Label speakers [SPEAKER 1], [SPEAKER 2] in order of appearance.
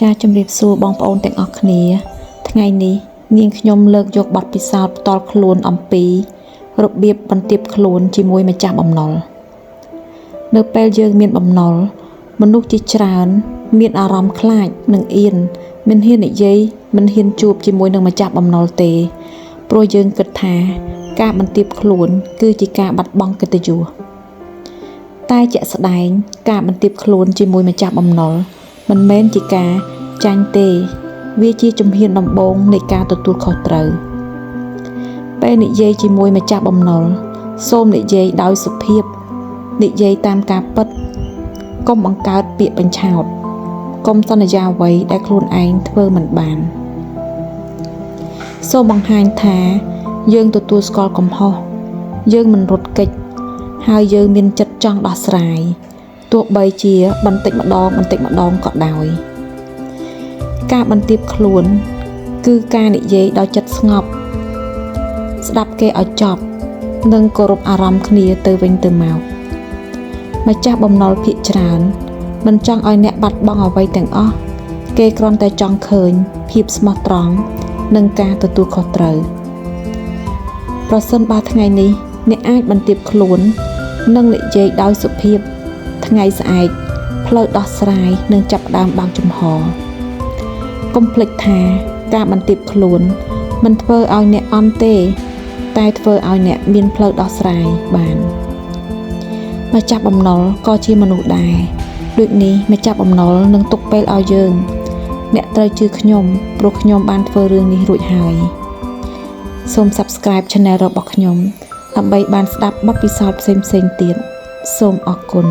[SPEAKER 1] ចាជំរាបសួរបងប្អូនទាំងអស់គ្នាថ្ងៃនេះនាងខ្ញុំលើកយកបទពិសោធន៍ផ្ទាល់ខ្លួនអំពីរបៀបបន្ទាបខ្លួនជាមួយម្ចាស់បំណុលនៅពេលយើងមានបំណុលមនុស្សជាច្រើនមានអារម្មណ៍ខ្លាចនិងអៀនមិនហ៊ាននិយាយមិនហ៊ានជួបជាមួយនឹងម្ចាស់បំណុលទេព្រោះយើងគិតថាការបន្ទាបខ្លួនគឺជាការបាត់បង់កិត្តិយសតែជាក់ស្ដែងការបន្ទាបខ្លួនជាមួយម្ចាស់បំណុលមិនមែនជាការចាញ់ទេវាជាជំហានដំបូងនៃការទទួលខុសត្រូវពេលនិយាយជាមួយម្ចាស់បំណុលសូមនិយាយដោយសុភាពនិយាយតាមការពិតកុំបង្កើតពាក្យបញ្ឆោតកុំសន្យាអ្វីដែលខ្លួនឯងធ្វើមិនបានសូមបង្ហាញថាយើងទទួលស្គាល់កំហុសយើងមិនរត់គេចហើយយើងមានចិត្តចង់ដោះស្រាយទោះបីជាបន្តិចម្ដងក៏ដោយការបន្ទាបខ្លួនគឺការនិយាយដោយចិត្តស្ងប់ស្ដាប់គេឲ្យចប់និងគោរពអារម្មណ៍គ្នាទៅវិញទៅមកម្ចាស់បំណុលភាគច្រើនមិនចង់ឲ្យអ្នកបាត់បង់អ្វីទាំងអស់គេគ្រាន់តែចង់ឃើញភាពស្មោះត្រង់និងការទទួលខុសត្រូវប្រសិនបើថ្ងៃនេះអ្នកអាចបន្ទាបខ្លួននិងនិយាយដោយសុភាពថ្ងៃស្អែកផ្លូវដោះស្រាយនឹងចាប់ផ្ដើមបើកចំហកុំភ្លេចថាការបន្ទាបខ្លួនមិនធ្វើឲ្យអ្នកអន់ទេតែធ្វើឲ្យអ្នកមានផ្លូវដោះស្រាយបានម្ចាស់បំណុលក៏ជាមនុស្សដែរដូចនេះម្ចាស់បំណុលនឹងទុកពេលឲ្យយើងអ្នកត្រូវជឿខ្ញុំព្រោះខ្ញុំបានធ្វើរឿងនេះរួចហើយសូម Subscribe Channel របស់ខ្ញុំដើម្បីបានស្ដាប់បទពិសោធន៍ផ្សេងៗទៀតសូមអរគុណ